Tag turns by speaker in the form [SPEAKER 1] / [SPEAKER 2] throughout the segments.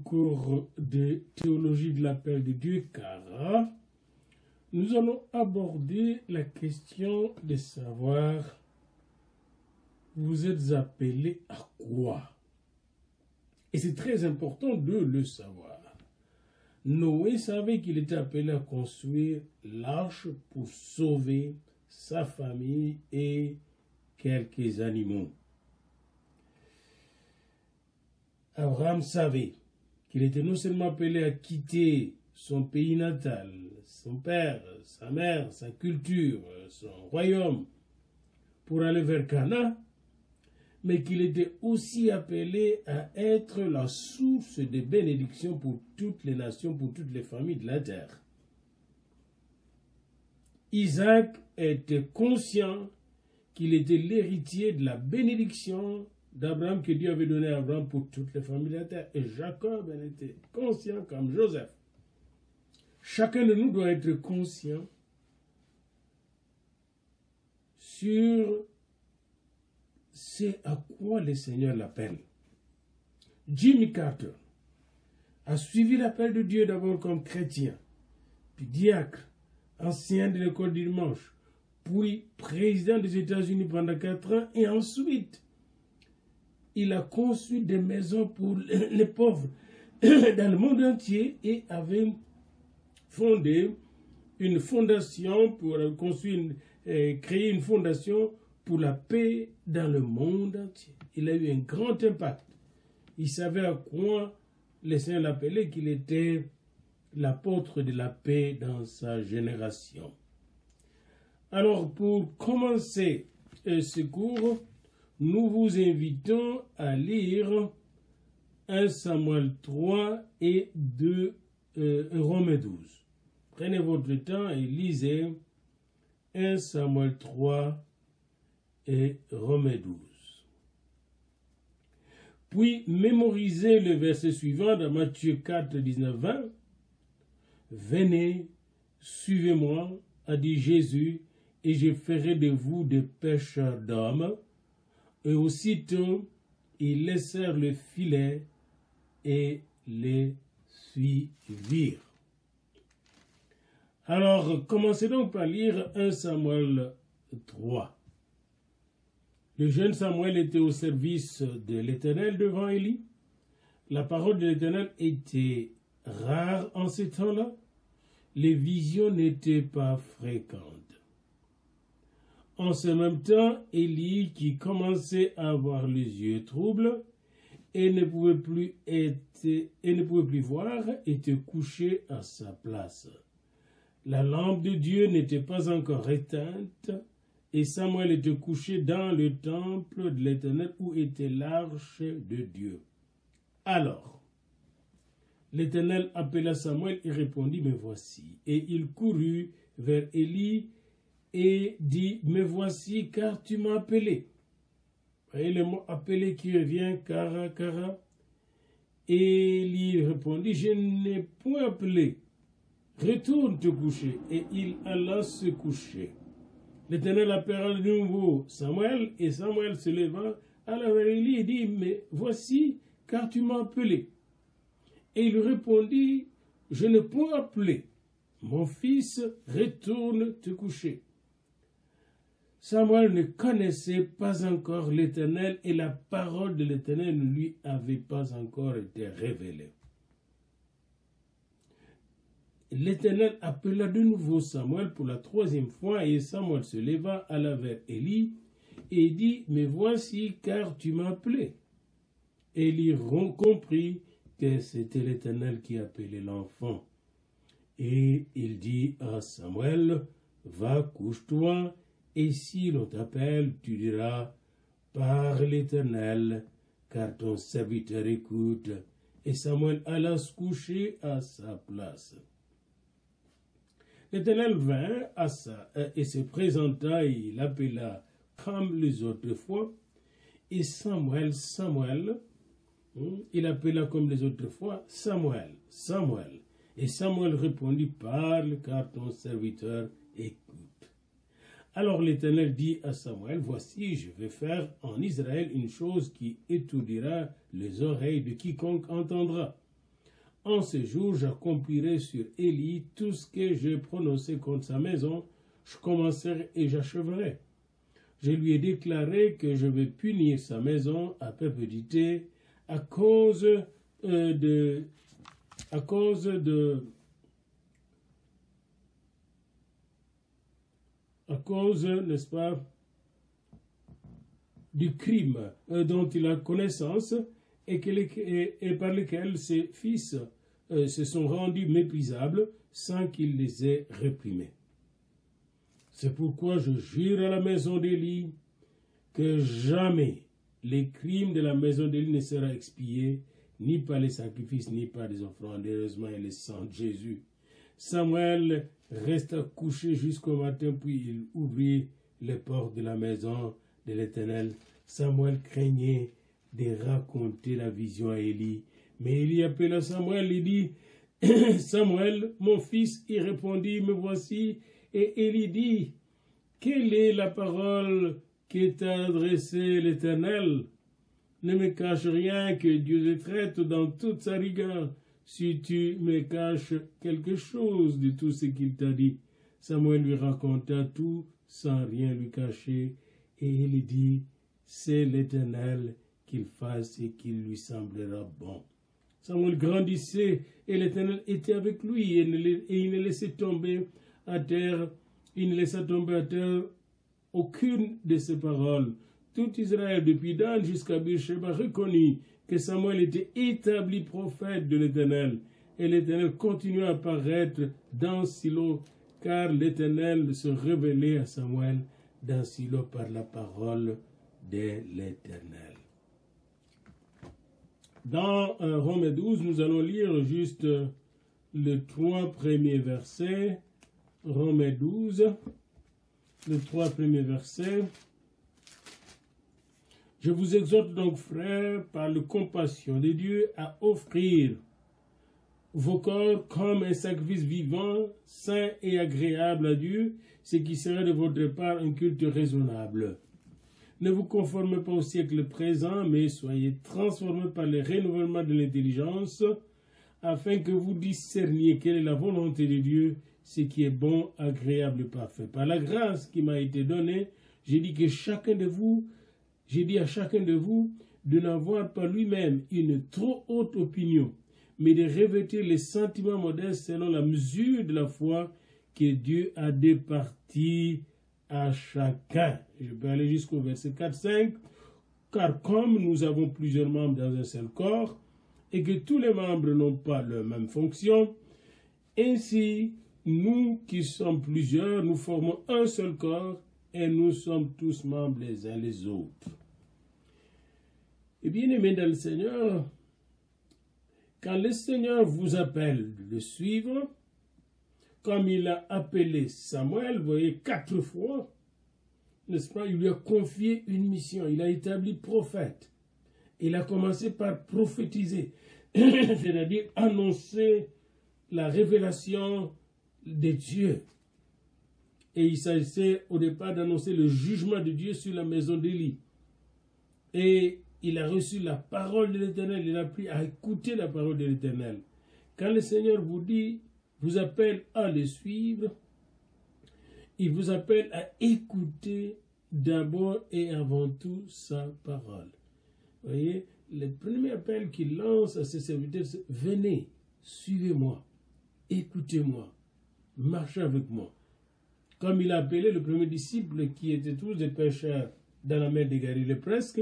[SPEAKER 1] cours de théologie de l'appel de Dieu, car nous allons aborder la question de savoir, vous êtes appelés à quoi? Et c'est très important de le savoir. Noé savait qu'il était appelé à construire l'arche pour sauver sa famille et quelques animaux. Abraham savait qu'il était non seulement appelé à quitter son pays natal, son père, sa mère, sa culture, son royaume, pour aller vers Canaan, mais qu'il était aussi appelé à être la source de bénédiction pour toutes les nations, pour toutes les familles de la terre. Isaac était conscient qu'il était l'héritier de la bénédiction d'Abraham que Dieu avait donnée à Abraham pour toutes les familles de la terre. Et Jacob en était conscient comme Joseph. Chacun de nous doit être conscient sur c'est à quoi le Seigneur l'appelle. Jimmy Carter a suivi l'appel de Dieu d'abord comme chrétien, puis diacre, ancien de l'école du dimanche, puis président des États-Unis pendant 4 ans, et ensuite, il a conçu des maisons pour les pauvres dans le monde entier et avait fondé une fondation pour créer une fondation pour la paix dans le monde entier. Il a eu un grand impact. Il savait à quoi le Seigneur l'appelait, qu'il était l'apôtre de la paix dans sa génération. Alors, pour commencer ce cours, nous vous invitons à lire 1 Samuel 3 et 2 Romains 12. Prenez votre temps et lisez 1 Samuel 3 et Romains 12. Puis mémorisez le verset suivant dans Matthieu 4, 19, 20. Venez, suivez-moi, a dit Jésus, et je ferai de vous des pêcheurs d'hommes. Et aussitôt, ils laissèrent le filet et les suivirent. Alors, commencez donc par lire 1 Samuel 3. Le jeune Samuel était au service de l'Éternel devant Élie. La parole de l'Éternel était rare en ces temps-là. Les visions n'étaient pas fréquentes. En ce même temps, Élie, qui commençait à avoir les yeux troubles et ne pouvait plus voir, était couché à sa place. La lampe de Dieu n'était pas encore éteinte, et Samuel était couché dans le temple de l'Éternel où était l'arche de Dieu. Alors, l'Éternel appela Samuel et répondit, « Me voici. » Et il courut vers Élie et dit, « Me voici, car tu m'as appelé. » Voyez le mot « appelé » qui revient, « kara, kara ». Et Élie répondit, « Je n'ai point appelé. Retourne te coucher. » Et il alla se coucher. L'Éternel appela de nouveau Samuel, et Samuel se leva, alla vers Élie et dit, « Mais voici, car tu m'as appelé. » Et il répondit, « Je n'ai point appelé. Mon fils, retourne te coucher. » Samuel ne connaissait pas encore l'Éternel, et la parole de l'Éternel ne lui avait pas encore été révélée. L'Éternel appela de nouveau Samuel pour la 3e fois, et Samuel se leva, alla vers Élie, et dit, « Mais voici, car tu m'as appelé. » Élie comprit que c'était l'Éternel qui appelait l'enfant. Et il dit à Samuel, « Va, couche-toi, et si l'on t'appelle, tu diras, par l'Éternel, car ton serviteur écoute. » Et Samuel alla se coucher à sa place. L'Éternel vint et se présenta, et il appela comme les autres fois. Et Samuel, il appela comme les autres fois, Samuel, Samuel. Et Samuel répondit, parle, car ton serviteur écoute. Alors l'Éternel dit à Samuel, voici, je vais faire en Israël une chose qui étourdira les oreilles de quiconque entendra. En ce jour, j'accomplirai sur Élie tout ce que j'ai prononcé contre sa maison. Je commencerai et j'achèverai. Je lui ai déclaré que je vais punir sa maison à perpétuité à cause n'est-ce pas, du crime dont il a connaissance et par lequel ses fils se sont rendus méprisables sans qu'il les ait réprimés. C'est pourquoi je jure à la maison d'Élie que jamais les crimes de la maison d'Élie ne seront expiés, ni par les sacrifices, ni par les offrandes. Heureusement, il est sang de Jésus. Samuel resta couché jusqu'au matin, puis il ouvrit les portes de la maison de l'Éternel. Samuel craignait de raconter la vision à Élie. Mais Élie appela Samuel et dit, « Samuel, mon fils, il répondit, me voici. » Et Élie dit, « Quelle est la parole que t'a adressée l'Éternel? Ne me cache rien, que Dieu te traite dans toute sa rigueur. Si tu me caches quelque chose de tout ce qu'il t'a dit. » Samuel lui raconta tout sans rien lui cacher. Et il dit, « C'est l'Éternel qu'il fasse et qu'il lui semblera bon. » Samuel grandissait et l'Éternel était avec lui et il ne laissait tomber à terre, il ne laissa tomber à terre aucune de ses paroles. Tout Israël, depuis Dan jusqu'à Beersheba, reconnut que Samuel était établi prophète de l'Éternel. Et l'Éternel continua à apparaître dans Silo, car l'Éternel se révélait à Samuel dans Silo par la parole de l'Éternel. Dans Romains 12, nous allons lire juste les 3 premiers versets. Romains 12, les 3 premiers versets. Je vous exhorte donc, frères, par la compassion de Dieu, à offrir vos corps comme un sacrifice vivant, saint et agréable à Dieu, ce qui serait de votre part un culte raisonnable. Ne vous conformez pas au siècle présent, mais soyez transformés par le renouvellement de l'intelligence, afin que vous discerniez quelle est la volonté de Dieu, ce qui est bon, agréable et parfait. Par la grâce qui m'a été donnée, j'ai dit à chacun de vous de n'avoir pas lui-même une trop haute opinion, mais de revêtir les sentiments modestes selon la mesure de la foi que Dieu a départie à chacun. Je peux aller jusqu'au verset 4-5. Car comme nous avons plusieurs membres dans un seul corps, et que tous les membres n'ont pas la même fonction, ainsi, nous qui sommes plusieurs, nous formons un seul corps, et nous sommes tous membres les uns les autres. Et bien aimés dans le Seigneur, quand le Seigneur vous appelle de le suivre, comme il a appelé Samuel, vous voyez, 4 fois, n'est-ce pas, il lui a confié une mission, il a établi prophète. Il a commencé par prophétiser, c'est-à-dire annoncer la révélation de Dieu. Et il s'agissait au départ d'annoncer le jugement de Dieu sur la maison d'Élie. Et il a reçu la parole de l'Éternel, il a appris à écouter la parole de l'Éternel. Quand le Seigneur vous appelle à le suivre, il vous appelle à écouter d'abord et avant tout sa parole. Vous voyez, le premier appel qu'il lance à ses serviteurs, c'est « Venez, suivez-moi, écoutez-moi, marchez avec moi ». Comme il a appelé le premier disciple qui étaient tous des pêcheurs dans la mer de Galilée presque,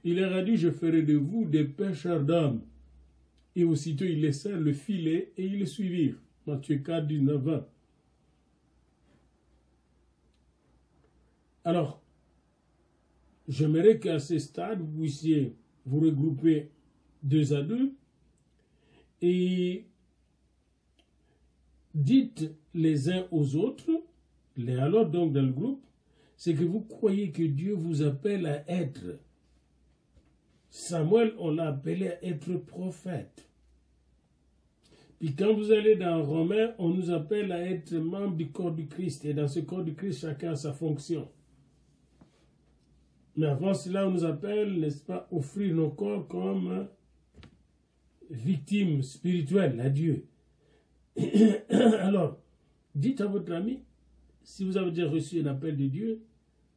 [SPEAKER 1] il leur a dit « Je ferai de vous des pêcheurs d'hommes ». Et aussitôt ils laissèrent le filet et ils le suivirent. Matthieu 4, 19, 20. Alors, j'aimerais qu'à ce stade, vous puissiez vous regrouper 2 à 2 et dites les uns aux autres, les à l'autre donc dans le groupe, c'est que vous croyez que Dieu vous appelle à être. Samuel, on l'a appelé à être prophète. Puis quand vous allez dans Romains, on nous appelle à être membre du corps du Christ. Et dans ce corps du Christ, chacun a sa fonction. Mais avant cela, on nous appelle, n'est-ce pas, offrir nos corps comme victime spirituelle à Dieu. Alors, dites à votre ami, si vous avez déjà reçu un appel de Dieu,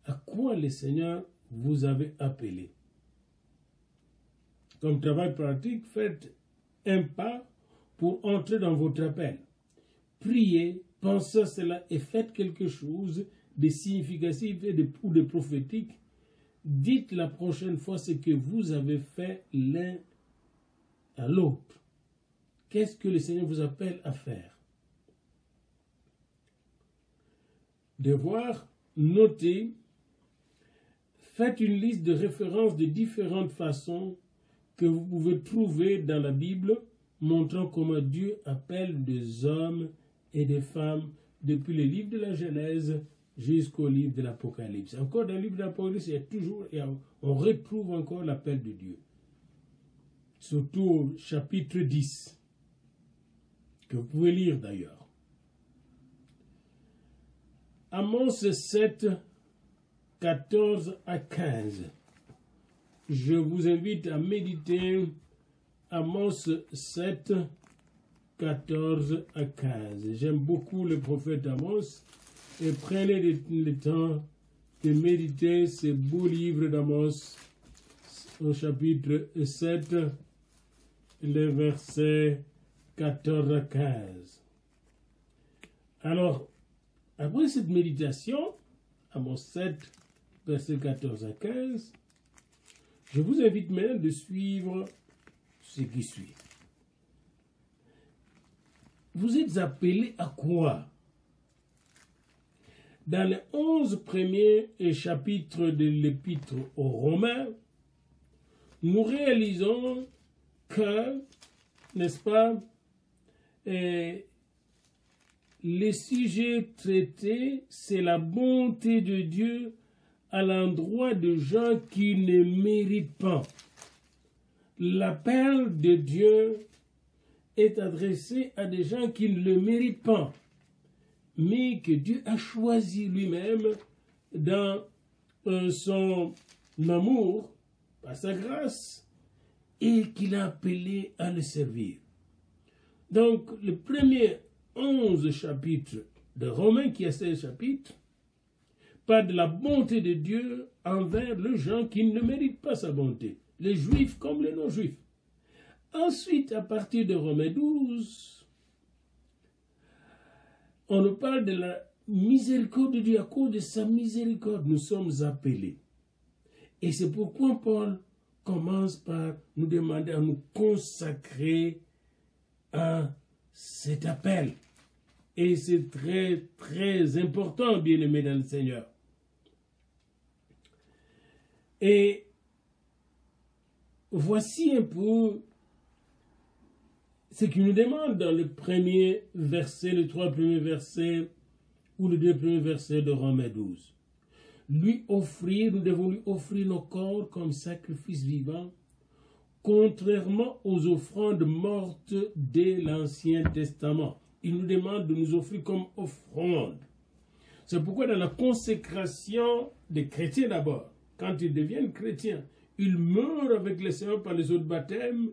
[SPEAKER 1] à quoi le Seigneur vous avait appelé. Comme travail pratique, faites un pas pour entrer dans votre appel. Priez, pensez à cela et faites quelque chose de significatif ou de prophétique. Dites la prochaine fois ce que vous avez fait l'un à l'autre. Qu'est-ce que le Seigneur vous appelle à faire? Devoir, noter, faites une liste de références de différentes façons que vous pouvez trouver dans la Bible, montrant comment Dieu appelle des hommes et des femmes depuis le livre de la Genèse jusqu'au livre de l'Apocalypse. Encore dans le livre de l'Apocalypse, on retrouve encore l'appel de Dieu. Surtout au chapitre 10, que vous pouvez lire d'ailleurs. Amos 7, 14 à 15. Je vous invite à méditer Amos 7, 14 à 15. J'aime beaucoup le prophète Amos et prenez le temps de méditer ce beau livre d'Amos au chapitre 7, les versets 14 à 15. Alors, après cette méditation, Amos 7, versets 14 à 15, je vous invite maintenant de suivre ce qui suit. Vous êtes appelés à quoi? Dans les 11 premiers chapitres de l'épître aux Romains, nous réalisons que, n'est-ce pas, les sujets traités, c'est la bonté de Dieu à l'endroit de gens qui ne méritent pas. L'appel de Dieu est adressé à des gens qui ne le méritent pas, mais que Dieu a choisi lui-même dans son amour, par sa grâce, et qu'il a appelé à le servir. Donc, le premier 11 chapitres de Romains, qui a 16 chapitres, parle de la bonté de Dieu envers les gens qui ne méritent pas sa bonté, les juifs comme les non-juifs. Ensuite, à partir de Romains 12, on nous parle de la miséricorde de Dieu. À cause de sa miséricorde, nous sommes appelés. Et c'est pourquoi Paul commence par nous demander à nous consacrer à cet appel. Et c'est très, très important, bien-aimés dans le Seigneur. Et voici un peu ce qu'il nous demande dans le premier verset, les 3 premiers versets, ou les 2 premiers versets de Romains 12. Lui offrir, nous devons lui offrir nos corps comme sacrifice vivant, contrairement aux offrandes mortes de l'Ancien Testament. Il nous demande de nous offrir comme offrande. C'est pourquoi dans la consécration des chrétiens d'abord, quand ils deviennent chrétiens, ils meurent avec le Seigneur par les eaux de baptême,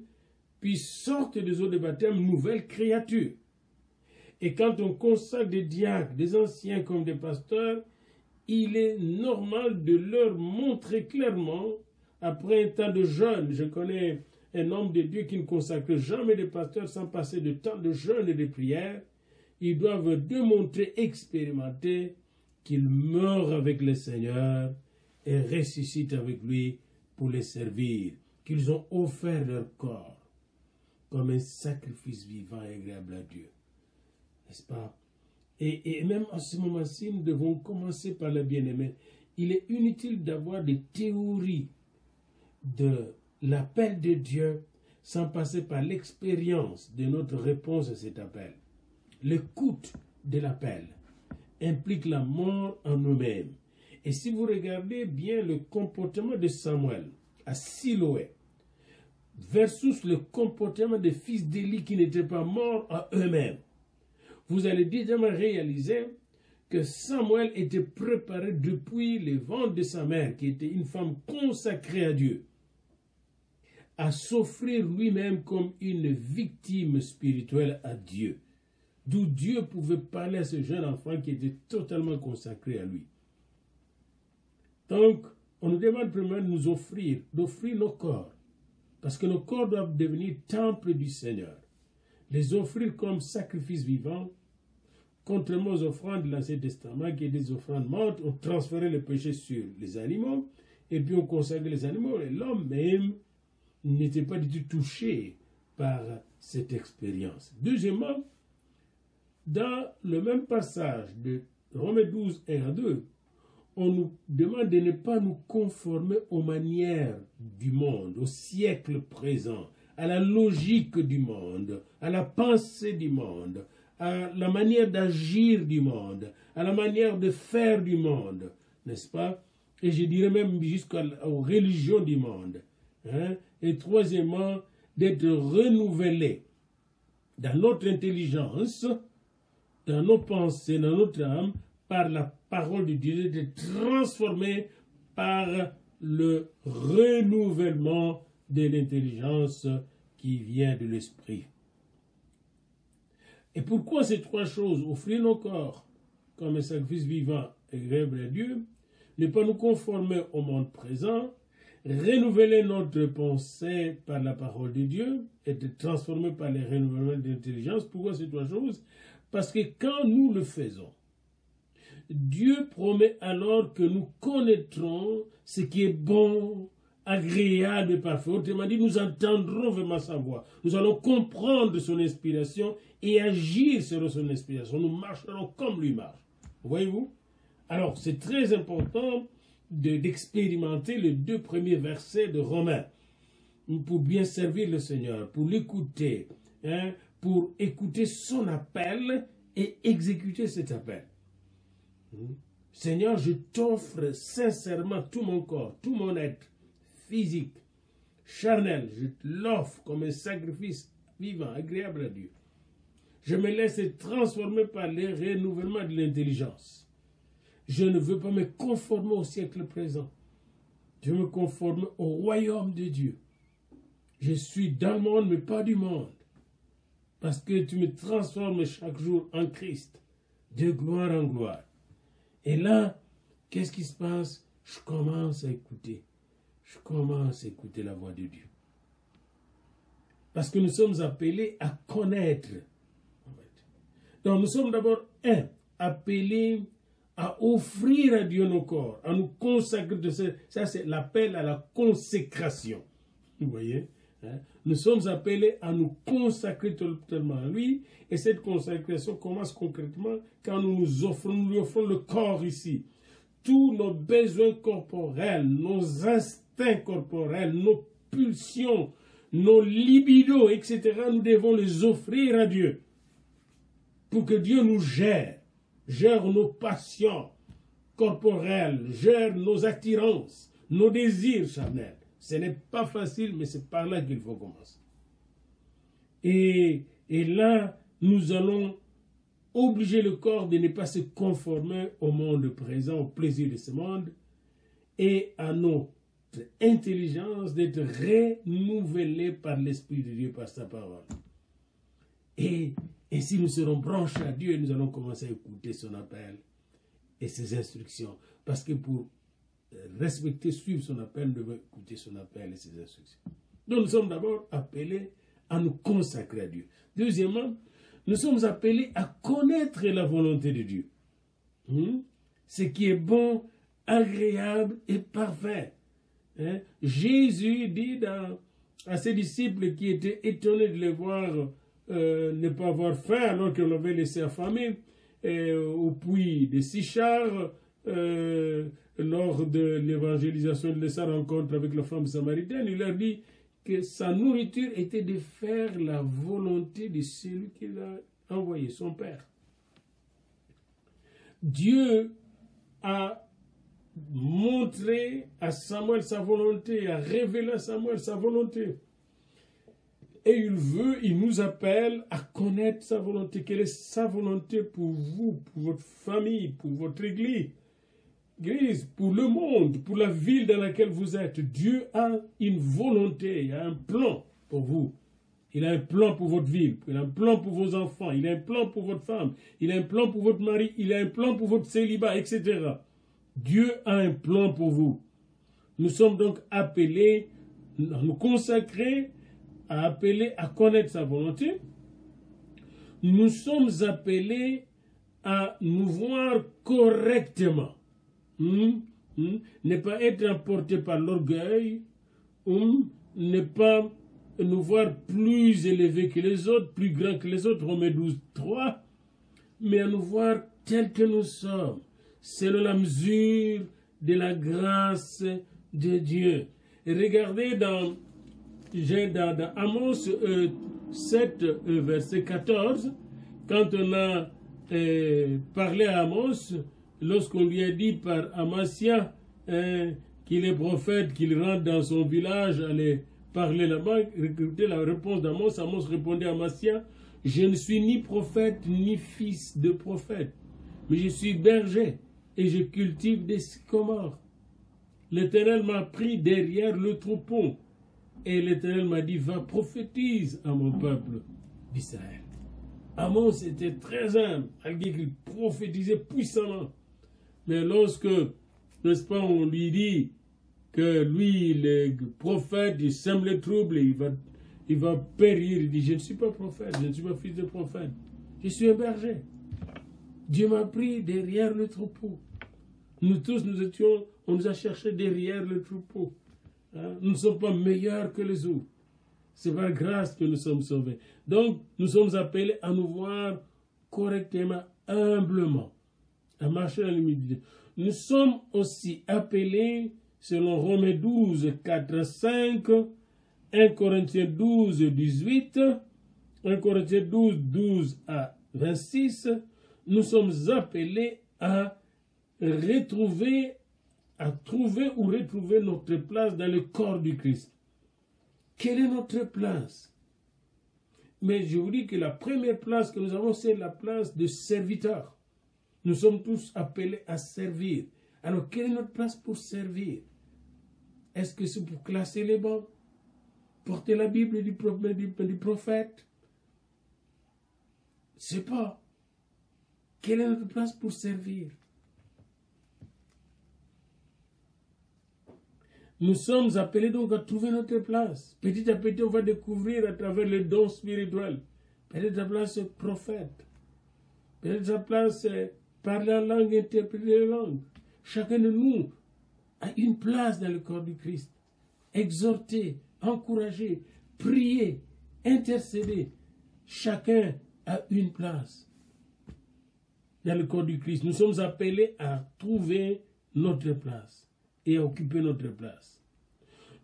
[SPEAKER 1] puis sortent des eaux de baptême nouvelles créatures. Et quand on consacre des diacres, des anciens comme des pasteurs, il est normal de leur montrer clairement, après un temps de jeûne, je connais un homme de Dieu qui ne consacre jamais de pasteurs sans passer de temps de jeûne et de prière, ils doivent démontrer, expérimenter qu'ils meurent avec le Seigneur et ressuscitent avec lui pour les servir, qu'ils ont offert leur corps comme un sacrifice vivant et agréable à Dieu. N'est-ce pas? Et même à ce moment-ci, nous devons commencer par le bien-aimé. Il est inutile d'avoir des théories de l'appel de Dieu sans passer par l'expérience de notre réponse à cet appel. L'écoute de l'appel implique la mort en nous-mêmes. Et si vous regardez bien le comportement de Samuel à Siloé versus le comportement des fils d'Élie qui n'étaient pas morts à eux-mêmes, vous allez déjà réaliser que Samuel était préparé depuis le ventre de sa mère, qui était une femme consacrée à Dieu. à s'offrir lui-même comme une victime spirituelle à Dieu. D'où Dieu pouvait parler à ce jeune enfant qui était totalement consacré à lui. Donc, on nous demande premièrement de nous offrir, d'offrir nos corps, parce que nos corps doivent devenir temple du Seigneur. Les offrir comme sacrifice vivant, contrairement aux offrandes de l'Ancien Testament, qui étaient des offrandes mortes, on transférait le péché sur les animaux, et puis on consacrait les animaux, et l'homme même n'était pas du tout touché par cette expérience. Deuxièmement, dans le même passage de Romains 12, 1 à 2, on nous demande de ne pas nous conformer aux manières du monde, au siècle présent, à la logique du monde, à la pensée du monde, à la manière d'agir du monde, à la manière de faire du monde, n'est-ce pas? Et je dirais même jusqu'aux religions du monde. Hein? Et troisièmement, d'être renouvelé dans notre intelligence, dans nos pensées, dans notre âme, par la parole de Dieu, d'être transformé par le renouvellement de l'intelligence qui vient de l'esprit. Et pourquoi ces trois choses? Offrir nos corps comme un sacrifice vivant et agréable à Dieu, ne pas nous conformer au monde présent, renouveler notre pensée par la parole de Dieu, être transformé par les renouvellements de l'intelligence. Pourquoi ces trois choses? Parce que quand nous le faisons, Dieu promet alors que nous connaîtrons ce qui est bon, agréable et parfait. Autrement dit, nous entendrons vraiment sa voix. Nous allons comprendre son inspiration et agir selon son inspiration. Nous marcherons comme lui marche. Voyez-vous? Alors, c'est très important d'expérimenter les deux premiers versets de Romains pour bien servir le Seigneur, pour l'écouter, hein, pour écouter son appel et exécuter cet appel. Seigneur, je t'offre sincèrement tout mon corps, tout mon être physique, charnel, je te l'offre comme un sacrifice vivant, agréable à Dieu. Je me laisse transformer par les renouvellements de l'intelligence. Je ne veux pas me conformer au siècle présent. Je me conforme au royaume de Dieu. Je suis dans le monde, mais pas du monde. Parce que tu me transformes chaque jour en Christ, de gloire en gloire. Et là, qu'est-ce qui se passe? Je commence à écouter. Je commence à écouter la voix de Dieu. Parce que nous sommes appelés à connaître. Donc nous sommes d'abord, appelés à offrir à Dieu nos corps, à nous consacrer. Ça, c'est l'appel à la consécration. Vous voyez? Nous sommes appelés à nous consacrer totalement à lui. Et cette consécration commence concrètement quand nous lui offrons le corps ici. Tous nos besoins corporels, nos instincts corporels, nos pulsions, nos libidos, etc., nous devons les offrir à Dieu. Pour que Dieu nous gère nos passions corporelles, gère nos attirances, nos désirs charnels. Ce n'est pas facile, mais c'est par là qu'il faut commencer. Et là, nous allons obliger le corps de ne pas se conformer au monde présent, au plaisir de ce monde, et à notre intelligence d'être renouvelée par l'Esprit de Dieu, par sa parole. Et si nous serons branchés à Dieu, nous allons commencer à écouter son appel et ses instructions. Parce que pour respecter, suivre son appel, nous devons écouter son appel et ses instructions. Donc nous sommes d'abord appelés à nous consacrer à Dieu. Deuxièmement, nous sommes appelés à connaître la volonté de Dieu. Ce qui est bon, agréable et parfait. Jésus dit à ses disciples qui étaient étonnés de les voir ne pas avoir faim alors qu'on l'avait laissé affamer au puits de Sichar lors de l'évangélisation de sa rencontre avec la femme samaritaine. Il leur dit que sa nourriture était de faire la volonté de celui qui l'a envoyé, son Père. Dieu a montré à Samuel sa volonté, a révélé à Samuel sa volonté. Et il nous appelle à connaître sa volonté. Quelle est sa volonté pour vous, pour votre famille, pour votre église? Église, pour le monde, pour la ville dans laquelle vous êtes, Dieu a une volonté, il a un plan pour vous. Il a un plan pour votre ville, il a un plan pour vos enfants, il a un plan pour votre femme, il a un plan pour votre mari, il a un plan pour votre célibat, etc. Dieu a un plan pour vous. Nous sommes donc appelés à nous consacrer, à connaître sa volonté. Nous sommes appelés à nous voir correctement. Ne pas être emporté par l'orgueil, ne pas nous voir plus élevés que les autres, plus grands que les autres, Romains 12, 3, mais à nous voir tels que nous sommes, selon la mesure de la grâce de Dieu. Et regardez dans Amos 7, verset 14, quand on a parlé à Amos, lorsqu'on lui a dit par Amasia qu'il est prophète, qu'il rentre dans son village, aller parler là-bas, écoutez la réponse d'Amos. Amos répondait à Amasia, « Je ne suis ni prophète ni fils de prophète, mais je suis berger et je cultive des sycomores. L'Éternel m'a pris derrière le troupeau et l'Éternel m'a dit, va prophétise à mon peuple d'Israël. » Amos était très humble, malgré qu'il prophétisait puissamment. Mais lorsque, n'est-ce pas, on lui dit que lui, le prophète, il sème les troubles, il va périr, il dit, je ne suis pas prophète, je ne suis pas fils de prophète, je suis un berger. Dieu m'a pris derrière le troupeau. Nous tous, on nous a cherché derrière le troupeau. Hein? Nous ne sommes pas meilleurs que les autres. C'est par grâce que nous sommes sauvés. Donc, nous sommes appelés à nous voir correctement, humblement, à marcher dans l'humilité. Nous sommes aussi appelés, selon Romains 12, 4, 5, 1 Corinthiens 12, 18, 1 Corinthiens 12, 12 à 26, nous sommes appelés à trouver ou retrouver notre place dans le corps du Christ. Quelle est notre place? Mais je vous dis que la première place que nous avons, c'est la place de serviteur. Nous sommes tous appelés à servir. Alors, quelle est notre place pour servir? Est-ce que c'est pour classer les bancs? Porter la Bible du prophète? Je ne sais pas. Quelle est notre place pour servir? Nous sommes appelés donc à trouver notre place. Petit à petit, on va découvrir à travers les dons spirituels. Peut-être la place c'est prophète. Peut-être la place c'est parler en langue, interpréter les langues. Chacun de nous a une place dans le corps du Christ. Exhorter, encourager, prier, intercéder. Chacun a une place dans le corps du Christ. Nous sommes appelés à trouver notre place et à occuper notre place.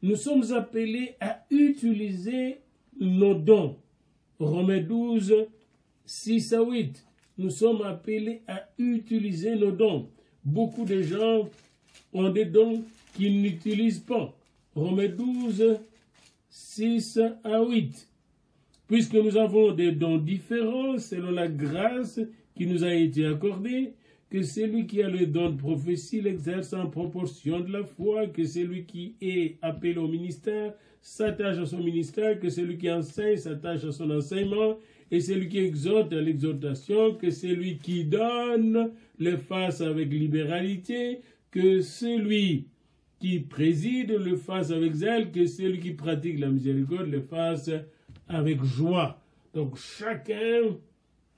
[SPEAKER 1] Nous sommes appelés à utiliser nos dons. Romains 12, 6 à 8. Nous sommes appelés à utiliser nos dons. Beaucoup de gens ont des dons qu'ils n'utilisent pas. Romains 12, 6 à 8. Puisque nous avons des dons différents selon la grâce qui nous a été accordée, que celui qui a le don de prophétie l'exerce en proportion de la foi, que celui qui est appelé au ministère s'attache à son ministère, que celui qui enseigne s'attache à son enseignement, et celui qui exhorte à l'exhortation, que celui qui donne le fasse avec libéralité, que celui qui préside le fasse avec zèle, que celui qui pratique la miséricorde le fasse avec joie. Donc chacun,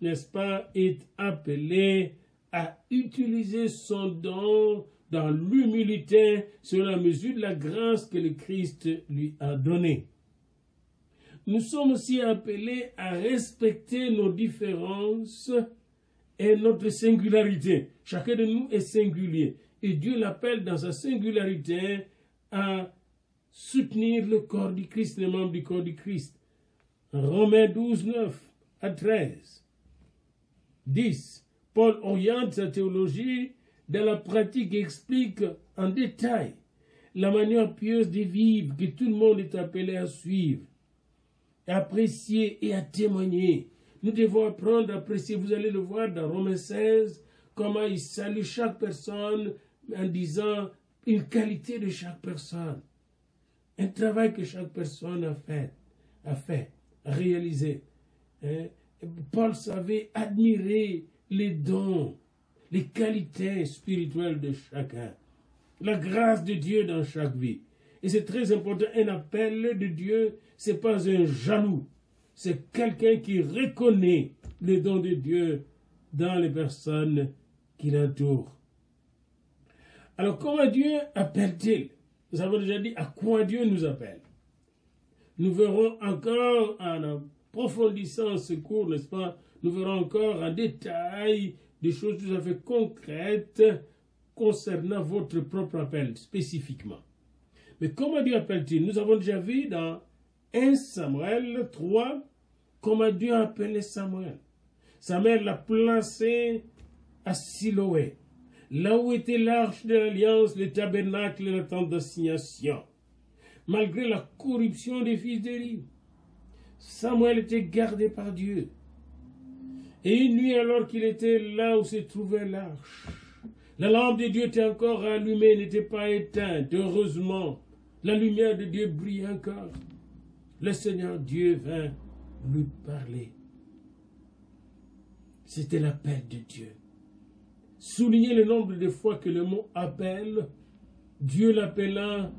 [SPEAKER 1] n'est-ce pas, est appelé à utiliser son don dans l'humilité sur la mesure de la grâce que le Christ lui a donnée. Nous sommes aussi appelés à respecter nos différences et notre singularité. Chacun de nous est singulier. Et Dieu l'appelle dans sa singularité à soutenir le corps du Christ, les membres du corps du Christ. Romains 12, 9 à 13. 10. Paul oriente sa théologie dans la pratique et explique en détail la manière pieuse de vivre que tout le monde est appelé à suivre, à apprécier et à témoigner. Nous devons apprendre à apprécier. Vous allez le voir dans Romains 16, comment il salue chaque personne en disant une qualité de chaque personne, un travail que chaque personne a réalisé. Hein? Paul savait admirer les dons, les qualités spirituelles de chacun, la grâce de Dieu dans chaque vie. Et c'est très important, un appel de Dieu, ce n'est pas un jaloux, c'est quelqu'un qui reconnaît les dons de Dieu dans les personnes qui l'entourent. Alors, comment Dieu appelle-t-il? Nous avons déjà dit à quoi Dieu nous appelle. Nous verrons encore en approfondissant ce cours, n'est-ce pas? Nous verrons encore en détail des choses tout à fait concrètes concernant votre propre appel spécifiquement. Mais comment Dieu appelle-t-il? Nous avons déjà vu dans 1 Samuel 3 comment Dieu a appelé Samuel. Samuel l'a placé à Siloé, là où était l'arche de l'alliance, le tabernacle et la tente d'assignation. Malgré la corruption des fils d'Élie, Samuel était gardé par Dieu. Et une nuit, alors qu'il était là où se trouvait l'arche, la lampe de Dieu était encore allumée, n'était pas éteinte. Heureusement, la lumière de Dieu brillait encore. Le Seigneur Dieu vint lui parler. C'était l'appel de Dieu. Soulignez le nombre de fois que le mot appel, Dieu l'appelant,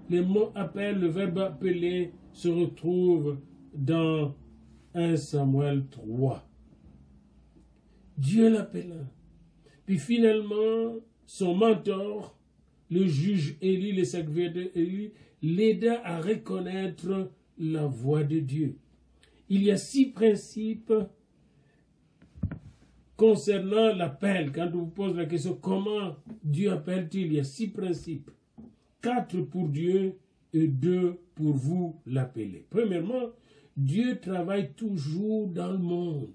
[SPEAKER 1] le mot appel, le verbe appeler se retrouve dans 1 Samuel 3. Dieu l'appela. Puis finalement, son mentor, le juge Élie, le serviteur Élie, l'aida à reconnaître la voix de Dieu. Il y a 6 principes concernant l'appel. Quand on vous pose la question, comment Dieu appelle-t-il? Il y a 6 principes. 4 pour Dieu et 2 pour vous l'appeler. Premièrement, Dieu travaille toujours dans le monde.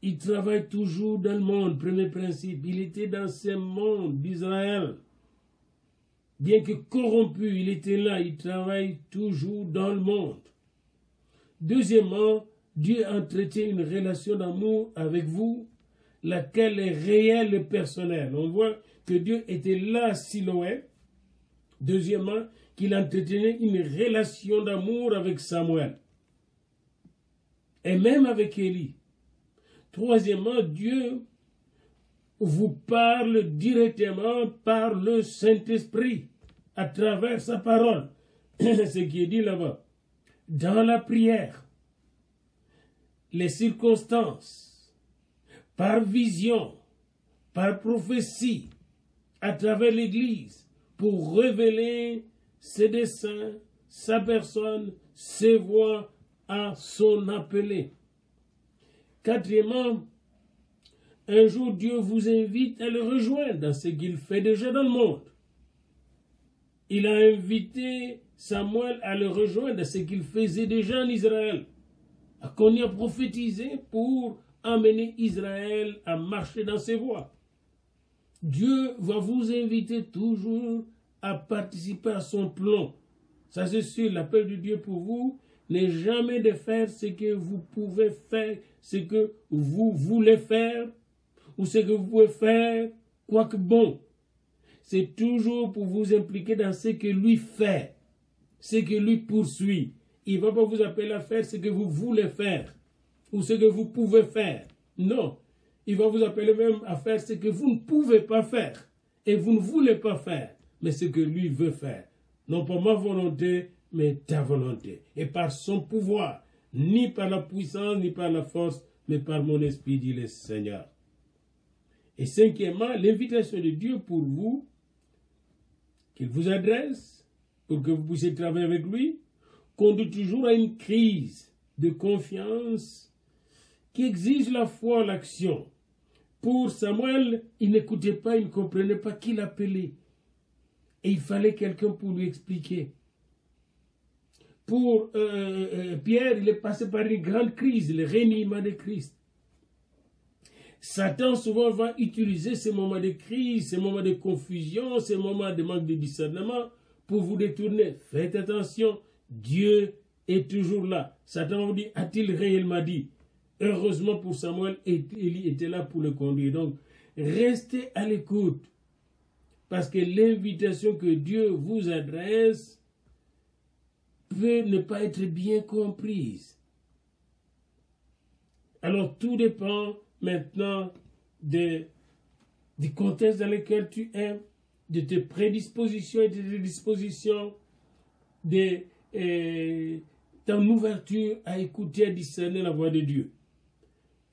[SPEAKER 1] Il travaille toujours dans le monde. Premier principe, il était dans ce monde d'Israël. Bien que corrompu, il était là. Il travaille toujours dans le monde. Deuxièmement, Dieu entretient une relation d'amour avec vous, laquelle est réelle et personnelle. On voit que Dieu était là à Siloé. Deuxièmement, qu'il entretenait une relation d'amour avec Samuel. Et même avec Élie. Troisièmement, Dieu vous parle directement par le Saint-Esprit, à travers sa parole. Ce qui est dit là-bas. Dans la prière, les circonstances, par vision, par prophétie, à travers l'Église, pour révéler ses desseins, sa personne, ses voies à son appelé. Quatrièmement, un jour Dieu vous invite à le rejoindre dans ce qu'il fait déjà dans le monde. Il a invité Samuel à le rejoindre dans ce qu'il faisait déjà en Israël, à qu'on y a prophétisé pour amener Israël à marcher dans ses voies. Dieu va vous inviter toujours à participer à son plan. Ça c'est sûr, l'appel de Dieu pour vous n'est jamais de faire ce que vous pouvez faire, ce que vous voulez faire, ou ce que vous pouvez faire, quoique bon. C'est toujours pour vous impliquer dans ce que lui fait, ce que lui poursuit. Il ne va pas vous appeler à faire ce que vous voulez faire, ou ce que vous pouvez faire. Non, il va vous appeler même à faire ce que vous ne pouvez pas faire, et vous ne voulez pas faire, mais ce que lui veut faire. Non pas ma volonté, mais ta volonté. Et par son pouvoir, ni par la puissance, ni par la force, mais par mon esprit, dit le Seigneur. Et cinquièmement, l'invitation de Dieu pour vous, qu'il vous adresse, pour que vous puissiez travailler avec lui, conduit toujours à une crise de confiance qui exige la foi, l'action. Pour Samuel, il n'écoutait pas, il ne comprenait pas qui l'appelait. Et il fallait quelqu'un pour lui expliquer. Pour Pierre, il est passé par une grande crise, le reniement de Christ. Satan souvent va utiliser ces moments de crise, ces moments de confusion, ces moments de manque de discernement pour vous détourner. Faites attention, Dieu est toujours là. Satan vous dit, a-t-il réellement dit? Heureusement pour Samuel, Élie était là pour le conduire. Donc, restez à l'écoute. Parce que l'invitation que Dieu vous adresse peut ne pas être bien comprise. Alors, tout dépend maintenant du contexte dans lequel tu es, de tes prédispositions et de tes dispositions, de ton ouverture à écouter et à discerner la voix de Dieu.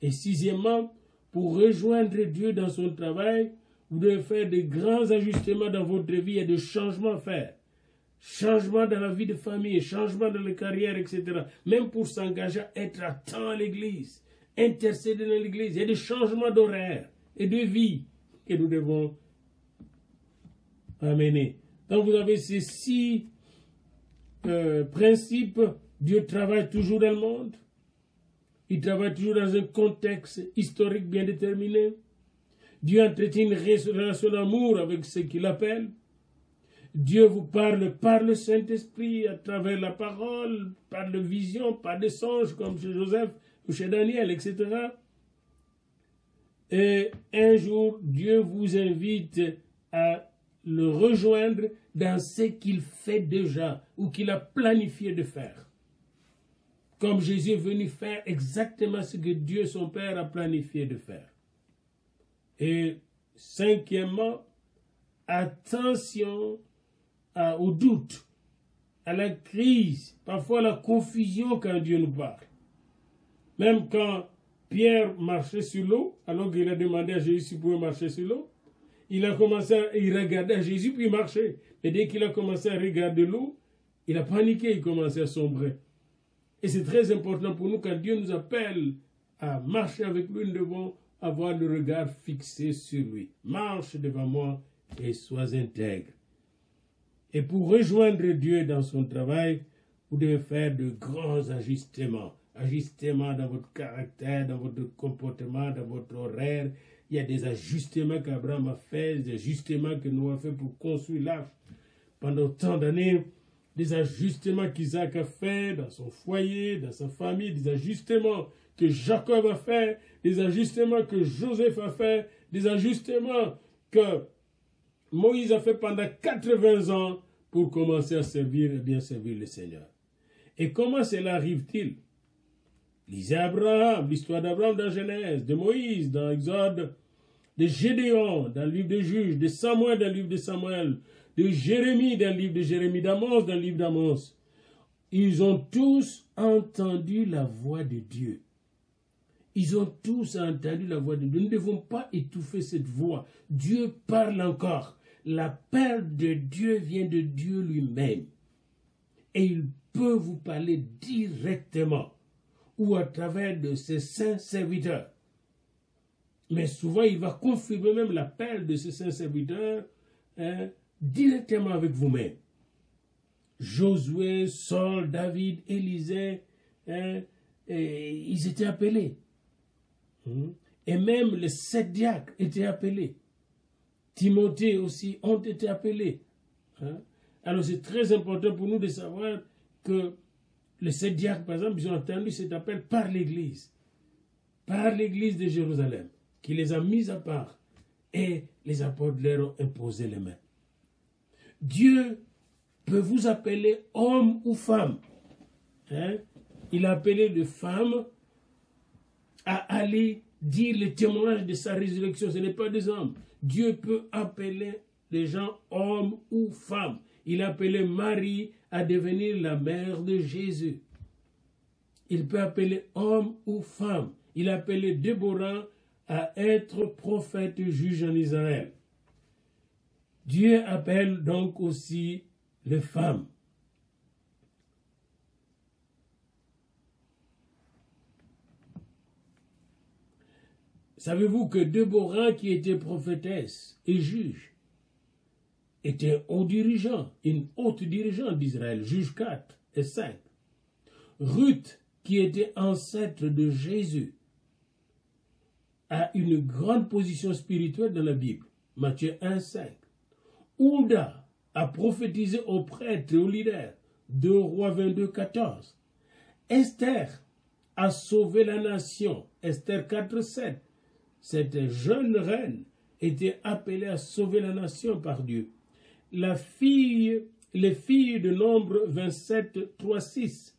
[SPEAKER 1] Et sixièmement, pour rejoindre Dieu dans son travail, vous devez faire de grands ajustements dans votre vie et de changements à faire. Changement dans la vie de famille, changement dans la carrière, etc. Même pour s'engager à être à temps à l'église, intercéder dans l'église. Il y a des changements d'horaire et de vie que nous devons amener. Donc vous avez ces 6 principes. Dieu travaille toujours dans le monde. Il travaille toujours dans un contexte historique bien déterminé. Dieu entretient une relation d'amour avec ceux qui l'appellent. Dieu vous parle par le Saint-Esprit à travers la parole, par de visions, par des songes comme chez Joseph ou chez Daniel, etc. Et un jour, Dieu vous invite à le rejoindre dans ce qu'il fait déjà ou qu'il a planifié de faire. Comme Jésus est venu faire exactement ce que Dieu, son Père, a planifié de faire. Et cinquièmement, attention au doute, à la crise, parfois à la confusion quand Dieu nous parle. Même quand Pierre marchait sur l'eau, alors qu'il a demandé à Jésus s'il pouvait marcher sur l'eau, il regardait à Jésus puis il marchait. Mais dès qu'il a commencé à regarder l'eau, il a paniqué, il commençait à sombrer. Et c'est très important pour nous, quand Dieu nous appelle à marcher avec lui, nous devons avoir le regard fixé sur lui. Marche devant moi et sois intègre. Et pour rejoindre Dieu dans son travail, vous devez faire de grands ajustements. Ajustements dans votre caractère, dans votre comportement, dans votre horaire. Il y a des ajustements qu'Abraham a fait, des ajustements que Noé a fait pour construire l'arche pendant tant d'années. Des ajustements qu'Isaac a fait dans son foyer, dans sa famille, des ajustements que Jacob a fait, des ajustements que Joseph a fait, des ajustements que Moïse a fait pendant 80 ans pour commencer à servir et bien servir le Seigneur. Et comment cela arrive-t-il? Lisez Abraham, l'histoire d'Abraham dans Genèse, de Moïse dans Exode, de Gédéon dans le livre de Juges, de Samuel dans le livre de Samuel, de Jérémie dans le livre de Jérémie, d'Amos dans le livre d'Amos. Ils ont tous entendu la voix de Dieu. Ils ont tous entendu la voix de Dieu. Nous ne devons pas étouffer cette voix. Dieu parle encore. La parole de Dieu vient de Dieu lui-même. Et il peut vous parler directement ou à travers de ses saints serviteurs. Mais souvent, il va confirmer même l'appel de ses saints serviteurs directement avec vous-même. Josué, Saul, David, Élisée, ils étaient appelés. Et même les 7 diacres étaient appelés. Timothée aussi ont été appelés. Alors c'est très important pour nous de savoir que les 7 diacres, par exemple, ils ont entendu cet appel par l'Église de Jérusalem, qui les a mis à part, et les apôtres leur ont imposé les mains. Dieu peut vous appeler homme ou femme. Il a appelé les femmes à aller dire le témoignage de sa résurrection. Ce n'est pas des hommes. Dieu peut appeler les gens hommes ou femmes. Il a appelé Marie à devenir la mère de Jésus. Il peut appeler homme ou femme. Il a appelé Déborah à être prophète juge en Israël. Dieu appelle donc aussi les femmes. Savez-vous que Déborah, qui était prophétesse et juge, était une haute dirigeante d'Israël, juge 4 et 5. Ruth, qui était ancêtre de Jésus, a une grande position spirituelle dans la Bible, Matthieu 1, 5. Ouda a prophétisé aux prêtres et aux leaders, 2 Rois 22, 14. Esther à sauver la nation. Esther 4:7. Cette jeune reine était appelée à sauver la nation par Dieu. Les filles de Nombre 27:3-6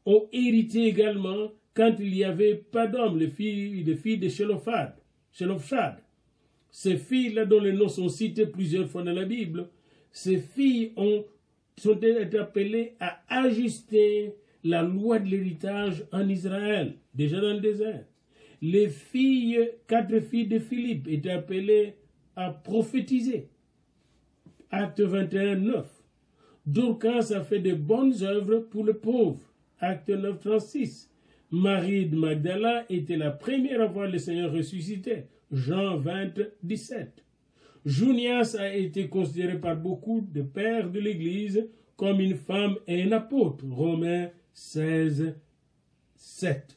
[SPEAKER 1] ont hérité également quand il n'y avait pas d'hommes, les filles de Shelophad. Ces filles-là, dont les noms sont cités plusieurs fois dans la Bible, ces filles sont appelées à ajuster la loi de l'héritage en Israël, déjà dans le désert. Les 4 filles de Philippe étaient appelées à prophétiser. Acte 21:9. Dorcas a fait de bonnes œuvres pour le pauvre. Acte 9:36. Marie de Magdala était la première à voir le Seigneur ressuscité. Jean 20:17. Junias a été considéré par beaucoup de pères de l'Église comme une femme et un apôtre. Romains 16:7.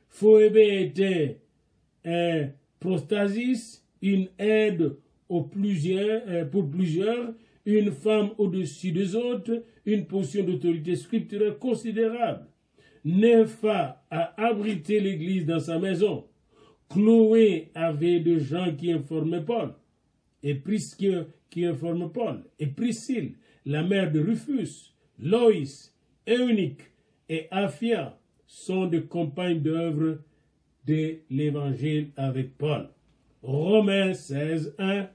[SPEAKER 1] Phoébé était un prostasis, une aide pour plusieurs, une femme au-dessus des autres, une position d'autorité scripturelle considérable. Nepha a abrité l'Église dans sa maison. Chloé avait des gens qui informaient Paul, et Priscille, la mère de Rufus, Loïs, Eunice et Aphia sont des compagnes d'œuvre de l'Évangile avec Paul. Romains 16:1,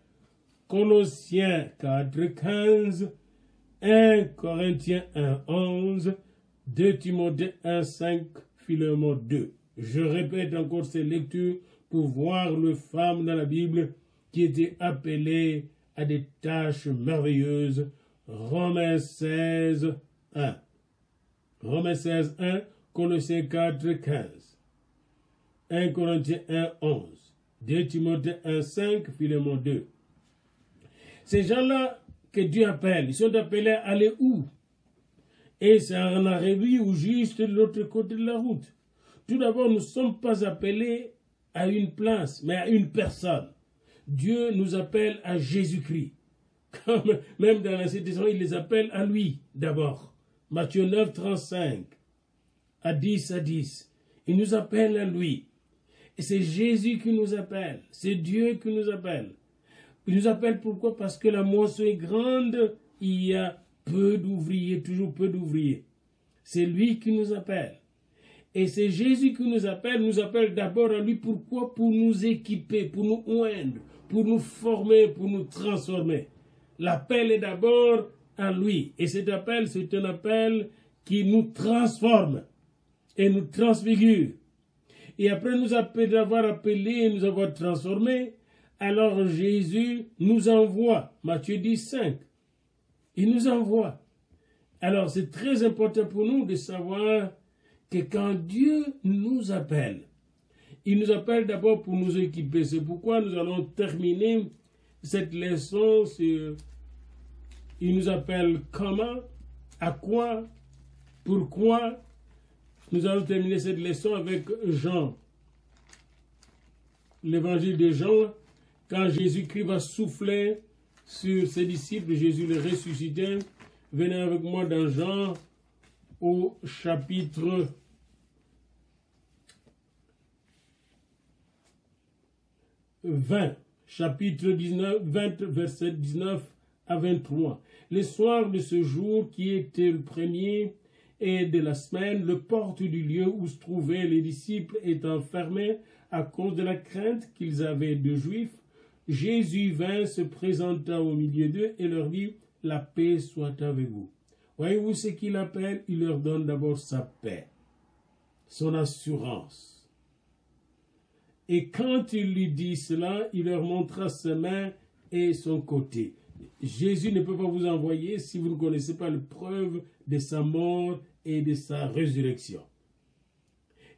[SPEAKER 1] Colossiens 4:15, 1 Corinthiens 1:11, 2 Timothée 1:5, Philémon 2. Je répète encore ces lectures pour voir les femmes dans la Bible qui étaient appelées à des tâches merveilleuses. Romains 16:1. Romains 16:1, Colossiens 4:15. 1 Corinthiens 1:11. 2 Timothée 1:5, Philémon 2. Ces gens-là que Dieu appelle, ils sont appelés à aller où? Et c'est en Arabie ou juste de l'autre côté de la route. Tout d'abord, nous ne sommes pas appelés à une place, mais à une personne. Dieu nous appelle à Jésus-Christ. Comme même dans l'Ancien Testament, il les appelle à lui d'abord. Matthieu 9:35 à 10. Il nous appelle à lui. Et c'est Jésus qui nous appelle. C'est Dieu qui nous appelle. Il nous appelle pourquoi? Parce que la moisson est grande, il y a peu d'ouvriers, toujours peu d'ouvriers. C'est lui qui nous appelle. Et c'est Jésus qui nous appelle d'abord à lui. Pourquoi? Pour nous équiper, pour nous oindre, pour nous former, pour nous transformer. L'appel est d'abord à lui. Et cet appel, c'est un appel qui nous transforme et nous transfigure. Et après nous avoir appelés, nous avoir transformés, alors Jésus nous envoie. Matthieu 10:5. Il nous envoie. Alors c'est très important pour nous de savoir que quand Dieu nous appelle, il nous appelle d'abord pour nous équiper. C'est pourquoi nous allons terminer cette leçon sur il nous appelle comment, à quoi, pourquoi. Nous allons terminer cette leçon avec Jean. L'évangile de Jean, quand Jésus-Christ va souffler sur ses disciples, Jésus les ressuscité. Venez avec moi dans Jean au chapitre 20, chapitre 20, verset 19 à 23. Le soir de ce jour qui était le premier et de la semaine, le porte du lieu où se trouvaient les disciples étant fermés à cause de la crainte qu'ils avaient de Juifs, Jésus vint, se présenta au milieu d'eux et leur dit, « La paix soit avec vous. » Voyez-vous ce qu'il appelle? Il leur donne d'abord sa paix, son assurance. Et quand il lui dit cela, il leur montra ses mains et son côté. Jésus ne peut pas vous envoyer si vous ne connaissez pas la preuve de sa mort et de sa résurrection.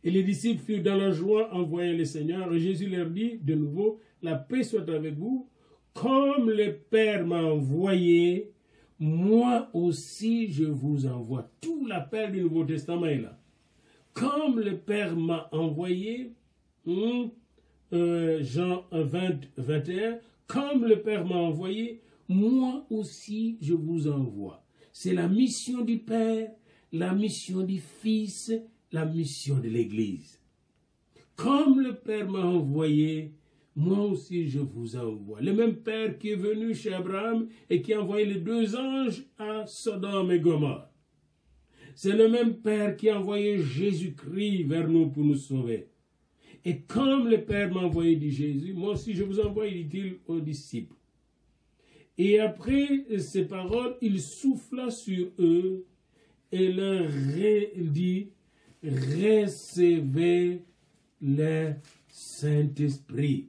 [SPEAKER 1] Et les disciples furent dans la joie en voyant le Seigneur. Et Jésus leur dit de nouveau, « La paix soit avec vous. Comme le Père m'a envoyé, moi aussi je vous envoie. » Tout l'appel du Nouveau Testament est là. Comme le Père m'a envoyé, Jean 20, 21, comme le Père m'a envoyé, moi aussi je vous envoie. C'est la mission du Père, la mission du Fils la mission de l'Église. Comme le Père m'a envoyé, moi aussi je vous envoie. Le même Père qui est venu chez Abraham et qui a envoyé les 2 anges à Sodome et Gomorrhe. C'est le même Père qui a envoyé Jésus-Christ vers nous pour nous sauver. Et comme le Père m'a envoyé, dit Jésus, moi aussi je vous envoie, dit-il aux disciples. Et après ces paroles, il souffla sur eux et leur dit, recevez le Saint-Esprit.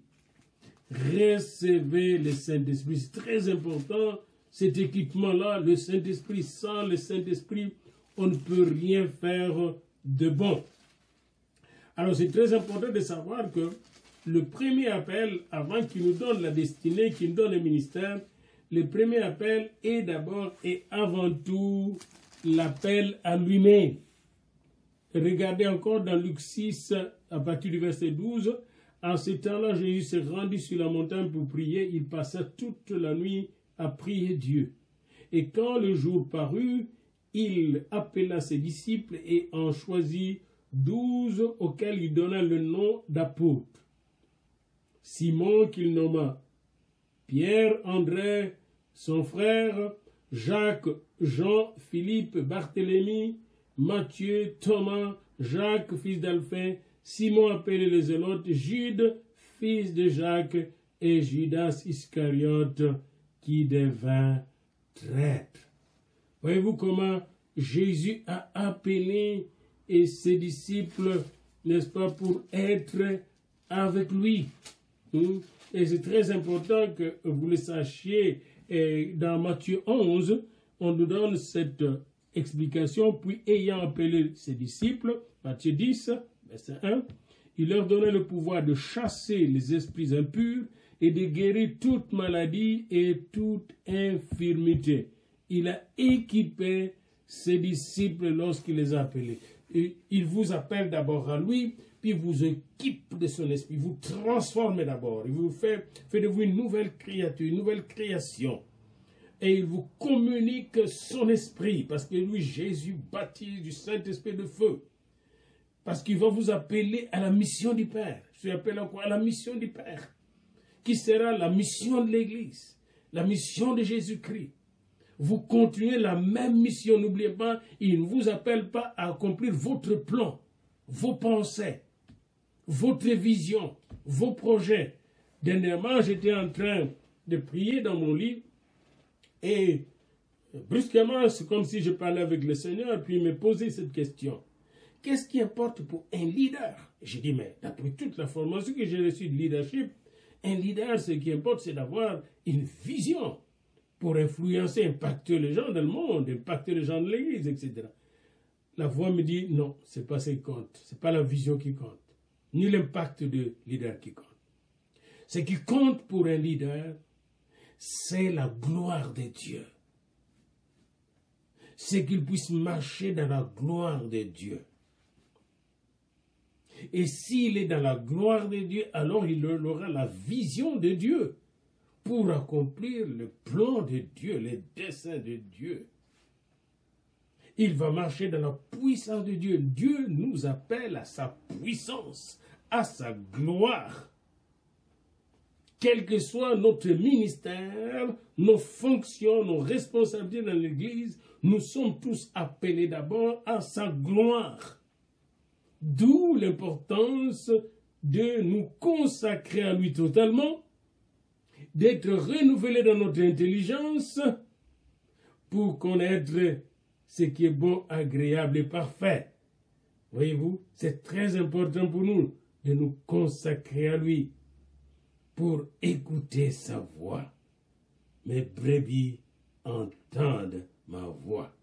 [SPEAKER 1] Recevez le Saint-Esprit. C'est très important, cet équipement-là, le Saint-Esprit. Sans le Saint-Esprit, on ne peut rien faire de bon. Alors c'est très important de savoir que le premier appel, avant qu'il nous donne la destinée, qu'il nous donne le ministère, le premier appel est d'abord et avant tout l'appel à lui-même. Regardez encore dans Luc 6, à partir du verset 12, en ce temps-là, Jésus s'est rendu sur la montagne pour prier. Il passa toute la nuit à prier Dieu. Et quand le jour parut, il appela ses disciples et en choisit 12 auxquels il donna le nom d'apôtres. Simon qu'il nomma, Pierre, André, son frère, Jacques, Jean, Philippe, Barthélemy, Matthieu, Thomas, Jacques, fils d'Alphaï, Simon appelé les Zélotes, Jude, fils de Jacques, et Judas Iscariote, qui devint traître. Voyez-vous comment Jésus a appelé ses disciples, n'est-ce pas, pour être avec lui. Et c'est très important que vous le sachiez. Et dans Matthieu 11, on nous donne cette explication. Puis, ayant appelé ses disciples, Matthieu 10, verset 1, il leur donnait le pouvoir de chasser les esprits impurs et de guérir toute maladie et toute infirmité. Il a équipé ses disciples lorsqu'il les a appelés. Et il vous appelle d'abord à lui, puis vous équipe de son esprit, vous transforme d'abord, il vous fait de vous une nouvelle créature, une nouvelle création. Et il vous communique son esprit, parce que lui, Jésus, baptise du Saint-Esprit de feu. Parce qu'il va vous appeler à la mission du Père. Je suis appelé à quoi? À la mission du Père. Qui sera la mission de l'Église, la mission de Jésus-Christ. Vous continuez la même mission. N'oubliez pas, il ne vous appelle pas à accomplir votre plan, vos pensées, votre vision, vos projets. Dernièrement, j'étais en train de prier dans mon lit et brusquement, c'est comme si je parlais avec le Seigneur, puis il me posait cette question. Qu'est-ce qui importe pour un leader? J'ai dit, mais d'après toute la formation que j'ai reçue de leadership, un leader, ce qui importe, c'est d'avoir une vision pour influencer, impacter les gens dans le monde, impacter les gens de l'Église, etc. La voix me dit, non, ce n'est pas ce qui compte. Ce n'est pas la vision qui compte, ni l'impact de leader qui compte. Ce qui compte pour un leader, c'est la gloire de Dieu. C'est qu'il puisse marcher dans la gloire de Dieu. Et s'il est dans la gloire de Dieu, alors il aura la vision de Dieu pour accomplir le plan de Dieu, les desseins de Dieu. Il va marcher dans la puissance de Dieu. Dieu nous appelle à sa puissance, à sa gloire. Quel que soit notre ministère, nos fonctions, nos responsabilités dans l'Église, nous sommes tous appelés d'abord à sa gloire. D'où l'importance de nous consacrer à lui totalement, d'être renouvelés dans notre intelligence pour connaître ce qui est bon, agréable et parfait. Voyez-vous, c'est très important pour nous de nous consacrer à lui pour écouter sa voix. Mes brebis entendent ma voix.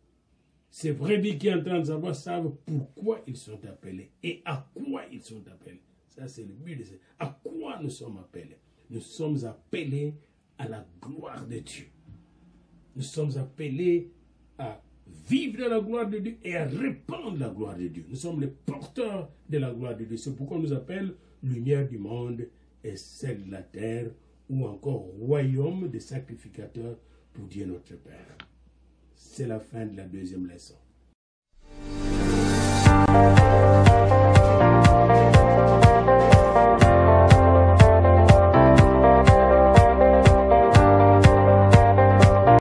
[SPEAKER 1] Ces brebis qui entendent sa voix savent pourquoi ils sont appelés et à quoi ils sont appelés. Ça, c'est le but de ça. À quoi nous sommes appelés? Nous sommes appelés à la gloire de Dieu. Nous sommes appelés à vivre dans la gloire de Dieu et à répandre la gloire de Dieu. Nous sommes les porteurs de la gloire de Dieu. C'est pourquoi on nous appelle lumière du monde et sel de la terre, ou encore royaume des sacrificateurs pour Dieu notre Père. C'est la fin de la deuxième leçon.